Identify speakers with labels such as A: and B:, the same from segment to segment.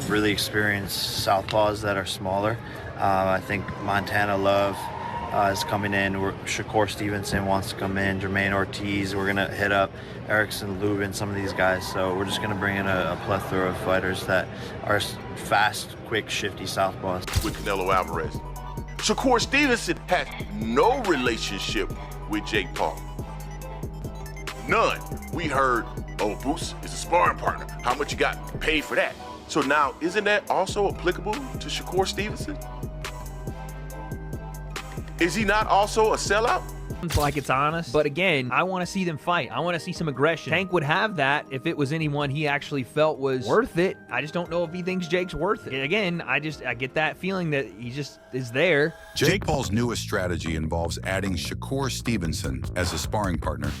A: really experienced southpaws that are smaller. I think Montana Love is coming in. ShakurStevenson wants to come in. Jermaine Ortiz. We're gonna hit up Erickson, Lubin, some of these guys. So we're just gonna bring in a plethora of fighters that are fast, quick, shifty southpaws.
B: With Canelo Alvarez, ShakurStevenson has no relationship with Jake Paul. None. We heard, oh, Boots is a sparring partner. How much you got paid for that? So now, isn't that also applicable to ShakurStevenson? Is he not also a sellout?
C: It's like it's honest, but again, I want to see them fight. I want to see some aggression. Tank would have that if it was anyone he actually felt was worth it. I just don't know if he thinks Jake's worth it. Again, I get that feeling that he just is there.
D: Jake Paul's newest strategy involves adding ShakurStevenson as a sparring partner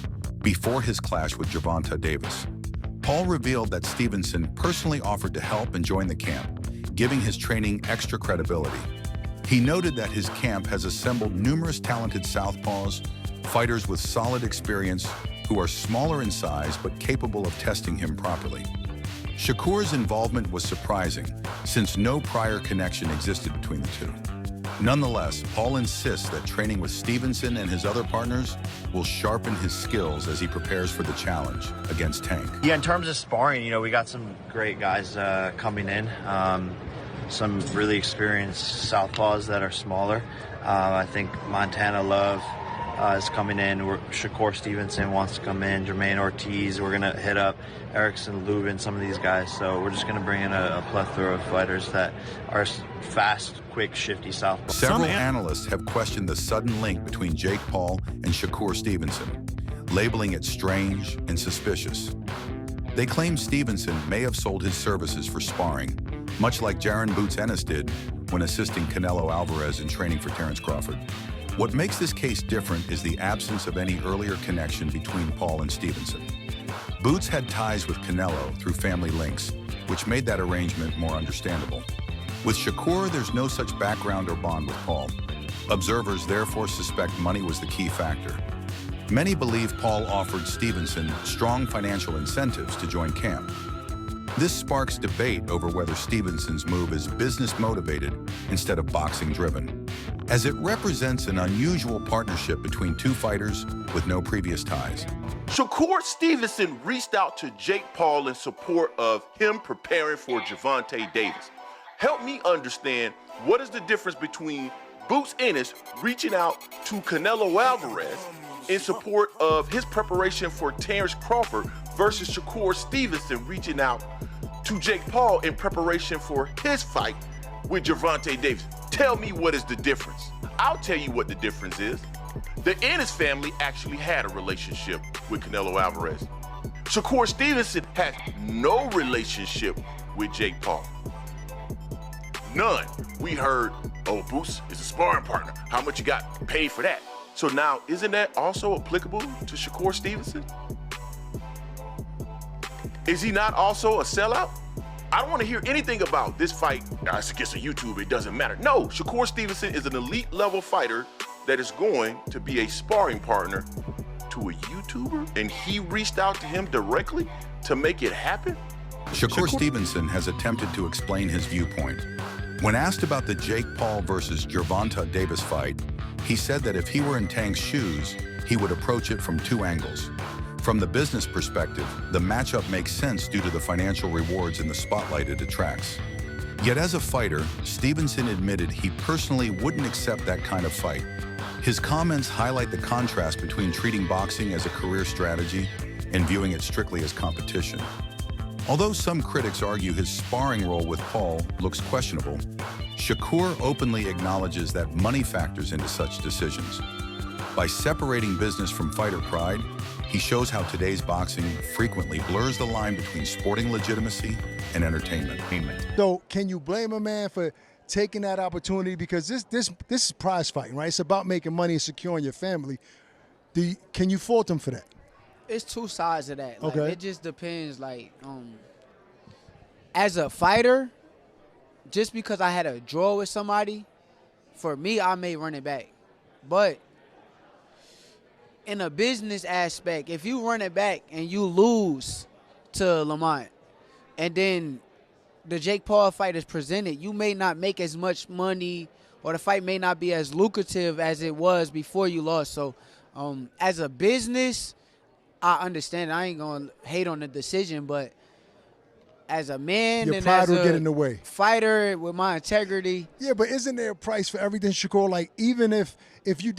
D: before his clash with Gervonta Davis. Paul revealed that Stevenson personally offered to help and join the camp, giving his training extra credibility. He noted that his camp has assembled numerous talented southpaws, fighters with solid experience who are smaller in size but capable of testing him properly. Shakur's involvement was surprising, since no prior connection existed between the two. Nonetheless, Paul insists that training with Stevenson and his other partners will sharpen his skills as he prepares for the challenge against Tank.
A: Yeah, in terms of sparring, we got some great guys coming in. Some really experienced southpaws that are smaller. I think Montana Love is coming in. ShakurStevenson wants to come in. Jermaine Ortiz. We're gonna hit up Erickson, Lubin, some of these guys. So we're just gonna bring in a plethora of fighters that are fast, quick, shifty southpaws.
D: Several analysts have questioned the sudden link between Jake Paul and ShakurStevenson, labeling it strange and suspicious. They claim Stevenson may have sold his services for sparring, much like Jaron Boots Ennis did when assisting Canelo Alvarez in training for Terrence Crawford. What makes this case different is the absence of any earlier connection between Paul and Stevenson. Boots had ties with Canelo through family links, which made that arrangement more understandable. With Shakur, there's no such background or bond with Paul. Observers therefore suspect money was the key factor. Many believe Paul offered Stevenson strong financial incentives to join camp. This sparks debate over whether Stevenson's move is business-motivated instead of boxing-driven, as it represents an unusual partnership between two fighters with no previous ties.
B: ShakurStevenson reached out to Jake Paul in support of him preparing for Gervonta Davis. Help me understand, what is the difference between Boots Ennis reaching out to Canelo Alvarez in support of his preparation for Terrence Crawford versus ShakurStevenson reaching out to Jake Paul in preparation for his fight with Gervonta Davis? Tell me, what is the difference? I'll tell you what the difference is. The Ennis family actually had a relationship with Canelo Alvarez. ShakurStevenson has no relationship with Jake Paul. None. We heard, oh, Boots is a sparring partner. How much you got paid for that? So now, isn't that also applicable to ShakurStevenson? Is he not also a sellout? I don't want to hear anything about this fight. It's against a YouTuber, it doesn't matter. No, ShakurStevenson is an elite level fighter that is going to be a sparring partner to a YouTuber, and he reached out to him directly to make it happen?
D: ShakurStevenson has attempted to explain his viewpoint. When asked about the Jake Paul versus Gervonta Davis fight, he said that if he were in Tank's shoes, he would approach it from two angles. From the business perspective, the matchup makes sense due to the financial rewards and the spotlight it attracts. Yet as a fighter, Stevenson admitted he personally wouldn't accept that kind of fight. His comments highlight the contrast between treating boxing as a career strategy and viewing it strictly as competition. Although some critics argue his sparring role with Paul looks questionable, Shakur openly acknowledges that money factors into such decisions. By separating business from fighter pride, he shows how today's boxing frequently blurs the line between sporting legitimacy and entertainment.
E: So can you blame a man for taking that opportunity? Because this is prize fighting, right? It's about making money and securing your family. Can you fault him for that?
F: It's two sides of that. Like,
E: okay.
F: It just depends. Like, as a fighter, just because I had a draw with somebody, for me, I may run it back. But in a business aspect, if you run it back and you lose to Lamont, and then the Jake Paul fight is presented, you may not make as much money, or the fight may not be as lucrative as it was before you lost. So as a business, I understand. I ain't going to hate on the decision, but as a man
E: your
F: and
E: pride
F: as
E: will
F: a
E: get in the way.
F: Fighter with my integrity.
E: Yeah, but isn't there a price for everything, Shakur? Like, even if you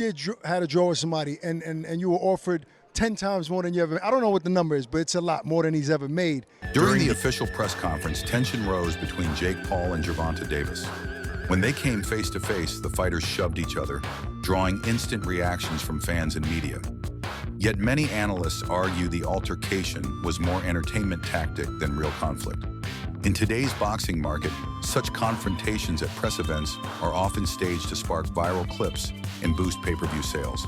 E: had a draw with somebody and you were offered 10 times more than you ever, I don't know what the number is, but it's a lot more than he's ever made.
D: During the official press conference, tension rose between Jake Paul and Gervonta Davis. When they came face to face, the fighters shoved each other, drawing instant reactions from fans and media. Yet many analysts argue the altercation was more entertainment tactic than real conflict. In today's boxing market, such confrontations at press events are often staged to spark viral clips and boost pay-per-view sales.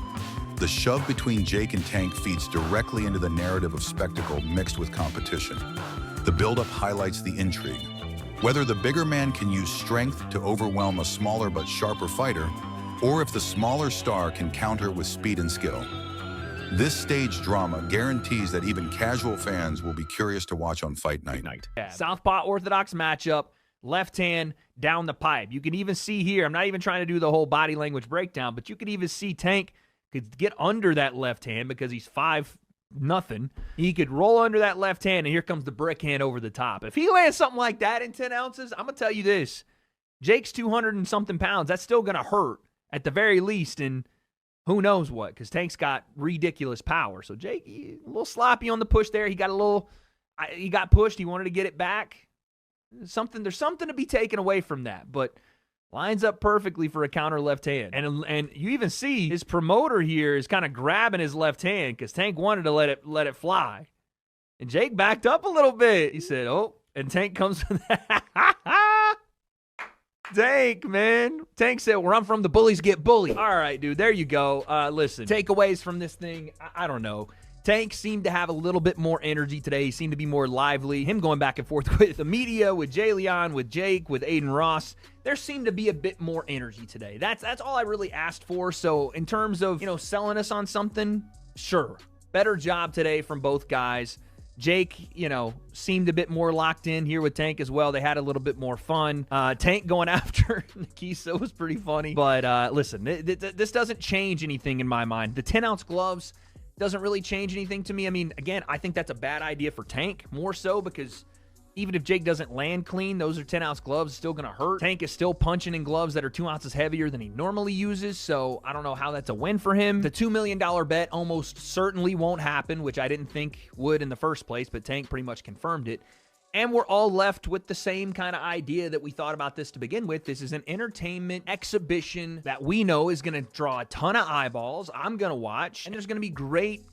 D: The shove between Jake and Tank feeds directly into the narrative of spectacle mixed with competition. The buildup highlights the intrigue. Whether the bigger man can use strength to overwhelm a smaller but sharper fighter, or if the smaller star can counter with speed and skill. This stage drama guarantees that even casual fans will be curious to watch on Fight Night.
C: Yeah. Southpaw orthodox matchup, left hand down the pipe. You can even see here, I'm not even trying to do the whole body language breakdown, but you could even see Tank could get under that left hand because he's 5-0. He could roll under that left hand, and here comes the brick hand over the top. If he lands something like that in 10 ounces, I'm going to tell you this. Jake's 200 and something pounds. That's still going to hurt at the very least, and who knows what, because Tank's got ridiculous power. So Jake, a little sloppy on the push there. He got pushed. He wanted to get it back. There's something to be taken away from that, but lines up perfectly for a counter left hand. And you even see his promoter here is kind of grabbing his left hand because Tank wanted to let it fly. And Jake backed up a little bit. He said, oh, and Tank comes with that. Tank, man. Tank said, where I'm from, the bullies get bullied. All right, dude, there you go. Listen, takeaways from this thing, I don't know. Tank seemed to have a little bit more energy today. He seemed to be more lively. Him going back and forth with the media, with Jay Leon, with Jake, with Aiden Ross. There seemed to be a bit more energy today. That's all I really asked for. So in terms of, selling us on something, sure. Better job today from both guys. Jake, seemed a bit more locked in here with Tank as well. They had a little bit more fun. Tank going after Nikisa was pretty funny. But listen, this doesn't change anything in my mind. The 10-ounce gloves doesn't really change anything to me. I mean, again, I think that's a bad idea for Tank, more so because even if Jake doesn't land clean, those are 10-ounce gloves. It's still going to hurt. Tank is still punching in gloves that are 2 ounces heavier than he normally uses, so I don't know how that's a win for him. The $2 million bet almost certainly won't happen, which I didn't think would in the first place, but Tank pretty much confirmed it. And we're all left with the same kind of idea that we thought about this to begin with. This is an entertainment exhibition that we know is going to draw a ton of eyeballs. I'm going to watch, and there's going to be great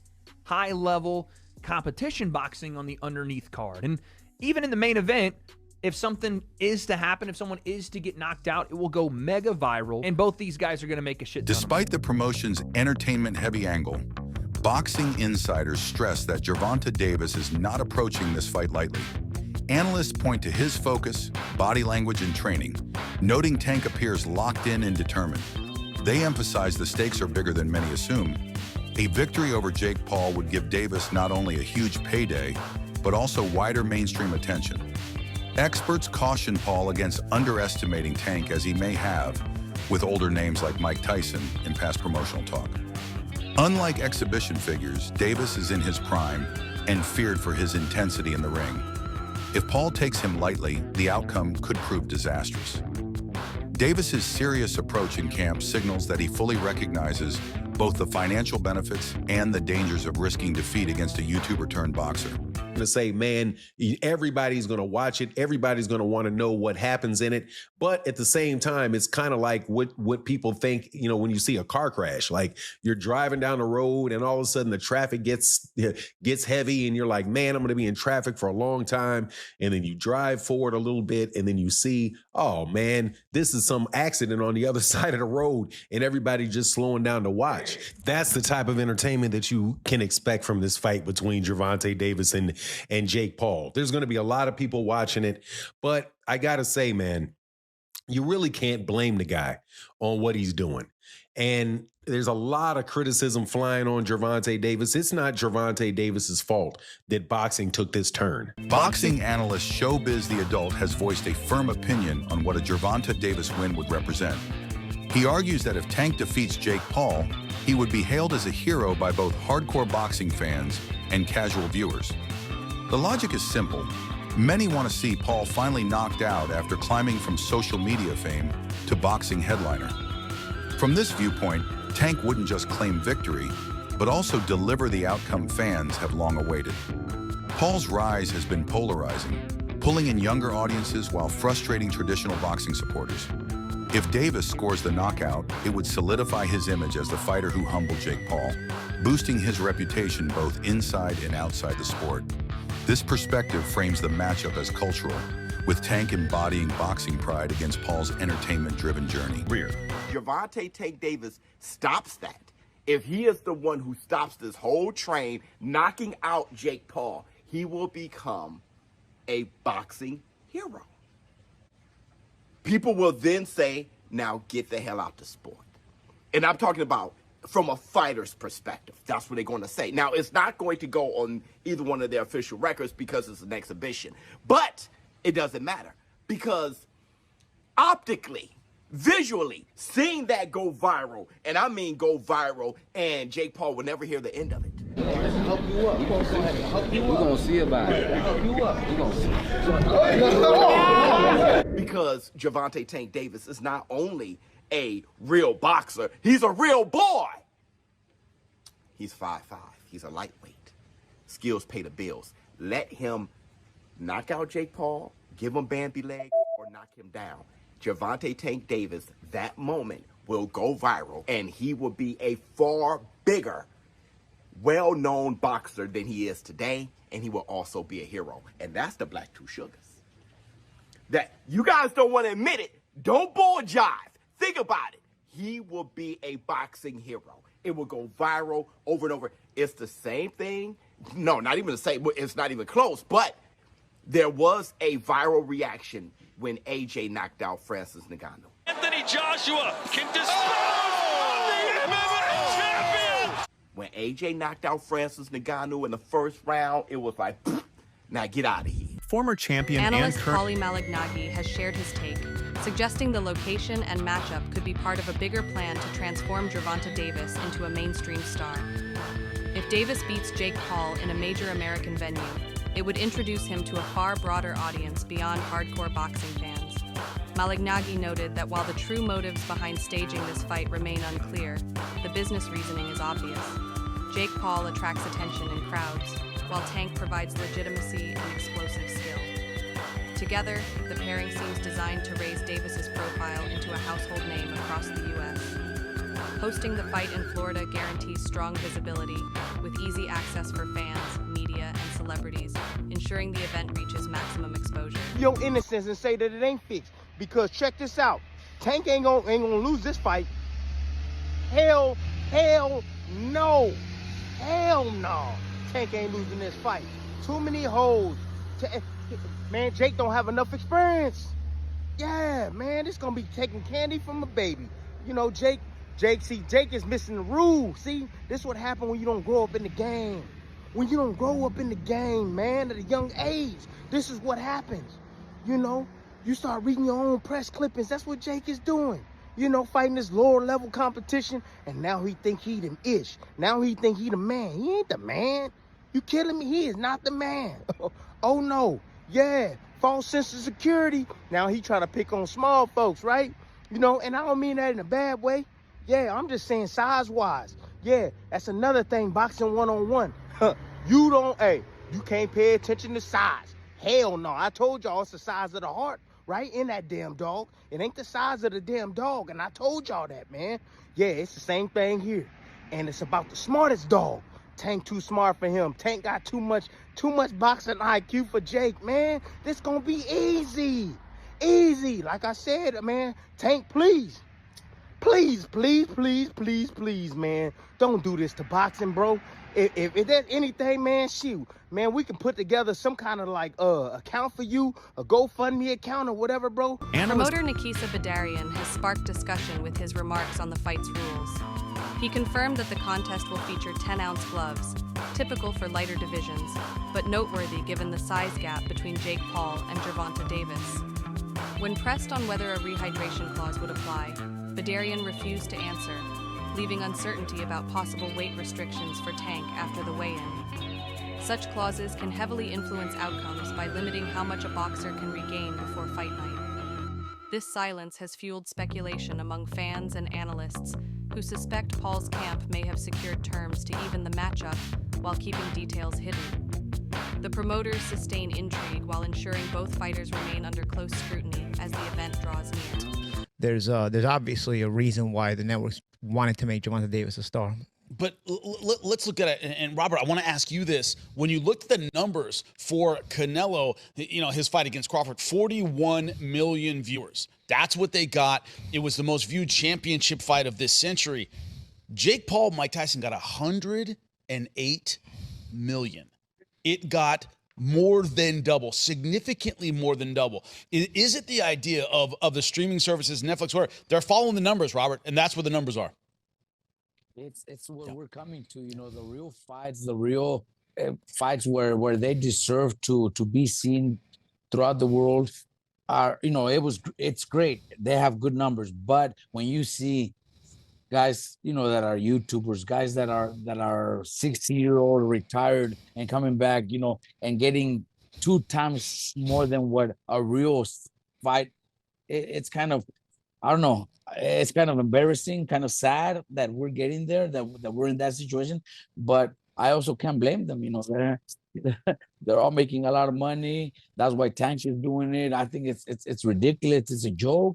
C: high-level competition boxing on the underneath card. And even in the main event, if something is to happen, if someone is to get knocked out, it will go mega viral, and both these guys are going to make a shit ton of money.
D: Despite the promotion's entertainment-heavy angle, boxing insiders stress that Gervonta Davis is not approaching this fight lightly. Analysts point to his focus, body language, and training, noting Tank appears locked in and determined. They emphasize the stakes are bigger than many assume. A victory over Jake Paul would give Davis not only a huge payday, but also wider mainstream attention. Experts caution Paul against underestimating Tank, as he may have with older names like Mike Tyson in past promotional talk. Unlike exhibition figures, Davis is in his prime and feared for his intensity in the ring. If Paul takes him lightly, the outcome could prove disastrous. Davis's serious approach in camp signals that he fully recognizes both the financial benefits and the dangers of risking defeat against a YouTuber-turned-boxer.
G: To say, man, everybody's going to watch it. Everybody's going to want to know what happens in it. But at the same time, it's kind of like what people think, when you see a car crash, like you're driving down the road and all of a sudden the traffic gets heavy and you're like, man, I'm going to be in traffic for a long time. And then you drive forward a little bit and then you see, oh man, this is some accident on the other side of the road and everybody just slowing down to watch.
H: That's the type of entertainment that you can expect from this fight between Gervonta Davis and Jake Paul.
G: There's going to be a lot of people watching it, but I got to say, man, you really can't blame the guy on what he's doing. And there's a lot of criticism flying on Gervonta Davis. It's not Gervonta Davis's fault that boxing took this turn.
D: Boxing analyst Showbiz the Adult has voiced a firm opinion on what a Gervonta Davis win would represent. He argues that if Tank defeats Jake Paul, he would be hailed as a hero by both hardcore boxing fans and casual viewers. The logic is simple. Many want to see Paul finally knocked out after climbing from social media fame to boxing headliner. From this viewpoint, Tank wouldn't just claim victory, but also deliver the outcome fans have long awaited. Paul's rise has been polarizing, pulling in younger audiences while frustrating traditional boxing supporters. If Davis scores the knockout, it would solidify his image as the fighter who humbled Jake Paul, boosting his reputation both inside and outside the sport. This perspective frames the matchup as cultural, with Tank embodying boxing pride against Paul's entertainment-driven journey.
I: Gervonta Tank Davis stops that. If he is the one who stops this whole train, knocking out Jake Paul, he will become a boxing hero. People will then say, now get the hell out the sport. And I'm talking about from a fighter's perspective. That's what they're going to say. Now, it's not going to go on either one of their official records because it's an exhibition. But it doesn't matter because optically, visually, seeing that go viral, and I mean go viral, and Jake Paul will never hear the end of it.
J: Help you up. We're going to see about it. Help you up. We're going to see.
I: Because Gervonta Tank Davis is not only a real boxer, he's a real boy. He's 5'5". He's a lightweight. Skills pay the bills. Let him knock out Jake Paul, give him Bambi legs, or knock him down. Gervonta Tank Davis, that moment will go viral, and he will be a far bigger, well-known boxer than he is today, and he will also be a hero. And that's the Black Two Sugars. That you guys don't want to admit it. Don't bull jive. Think about it. He will be a boxing hero. It will go viral over and over. It's the same thing. No, not even the same. It's not even close. But there was a viral reaction when AJ knocked out Francis Ngannou.
K: Anthony Joshua can dispose the MMA champion.
I: When AJ knocked out Francis Ngannou in the first round, it was like, now get out of here.
L: Former champion
M: Analyst
L: and current
M: Paulie Malignaggi has shared his take, suggesting the location and matchup could be part of a bigger plan to transform Gervonta Davis into a mainstream star. If Davis beats Jake Paul in a major American venue, it would introduce him to a far broader audience beyond hardcore boxing fans. Malignaggi noted that while the true motives behind staging this fight remain unclear, the business reasoning is obvious. Jake Paul attracts attention in crowds, while Tank provides legitimacy and explosive skill. Together, the pairing seems designed to raise Davis's profile into a household name across the U.S. Hosting the fight in Florida guarantees strong visibility, with easy access for fans, media, and celebrities, ensuring the event reaches maximum exposure.
N: Your innocence and say that it ain't fixed, because check this out. Tank ain't gonna lose this fight. Hell no. Hell no. Tank ain't losing this fight. Too many hoes. Man, Jake don't have enough experience. Yeah, man, this gonna be taking candy from a baby. You know, Jake is missing the rules. See, this is what happens when you don't grow up in the game. When you don't grow up in the game, man, at a young age, this is what happens. You know, you start reading your own press clippings. That's what Jake is doing. You know, fighting this lower level competition, and now he think he them ish. Now he think he the man. He ain't the man. You kidding me? He is not the man. Oh no. Yeah, false sense of security. Now he trying to pick on small folks, right? You know, and I don't mean that in a bad way. Yeah, I'm just saying size-wise. Yeah, that's another thing, boxing one-on-one. You can't pay attention to size. Hell no, I told y'all it's the size of the heart, right? In that damn dog. It ain't the size of the damn dog, and I told y'all that, man. Yeah, it's the same thing here. And it's about the smartest dog. Tank too smart for him. Tank got too much boxing IQ for Jake, man. This gonna be easy. Easy. Like I said, man, Tank, please. Please, man. Don't do this to boxing, bro. If there's anything, man, shoot, man, we can put together some kind of like account for you, a GoFundMe account or whatever, bro.
M: Promoter Nikisa Badarian has sparked discussion with his remarks on the fight's rules. He confirmed that the contest will feature 10-ounce gloves, typical for lighter divisions, but noteworthy given the size gap between Jake Paul and Gervonta Davis. When pressed on whether a rehydration clause would apply, Badarian refused to answer, leaving uncertainty about possible weight restrictions for Tank after the weigh-in. Such clauses can heavily influence outcomes by limiting how much a boxer can regain before fight night. This silence has fueled speculation among fans and analysts who suspect Paul's camp may have secured terms to even the matchup while keeping details hidden. The promoters sustain intrigue while ensuring both fighters remain under close scrutiny as the event draws near.
L: There's obviously a reason why the networks wanted to make Gervonta Davis a star.
O: But let's look at it. And Robert, I want to ask you this. When you looked at the numbers for Canelo, his fight against Crawford, 41 million viewers. That's what they got. It was the most viewed championship fight of this century. Jake Paul, Mike Tyson got 108 million. It got more than double, significantly more than double. Is it the idea of the streaming services, Netflix, where they're following the numbers, Robert, and that's where the numbers are?
J: It's what we're coming to, the real fights, the real fights where they deserve to be seen throughout the world are, it's great. They have good numbers, but when you see guys, that are YouTubers, guys that are 60-year-old retired and coming back, and getting 2 times more than what a real fight, it's kind of, I don't know. It's kind of embarrassing, kind of sad that we're getting there, that we're in that situation. But I also can't blame them. They're all making a lot of money. That's why Tank is doing it. I think it's ridiculous. It's a joke.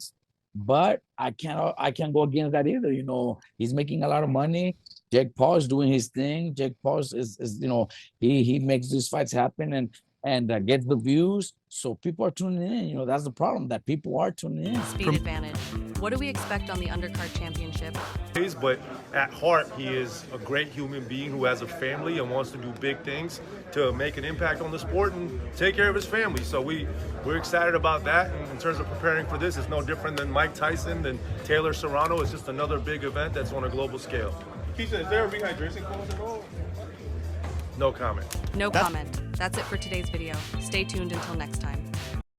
J: But I can't go against that either. He's making a lot of money. Jake Paul is doing his thing. Jake Paul is he makes these fights happen and gets the views. So people are tuning in. That's the problem, that people are tuning in.
M: Speed advantage. What do we expect on the undercard championship?
P: But at heart, he is a great human being who has a family and wants to do big things to make an impact on the sport and take care of his family. So we're excited about that. And in terms of preparing for this, it's no different than Mike Tyson, than Taylor Serrano. It's just another big event that's on a global scale.
B: Keisha, is there a rehydration clause at all?
P: No comment.
M: No comment. That's it for today's video. Stay tuned until next time.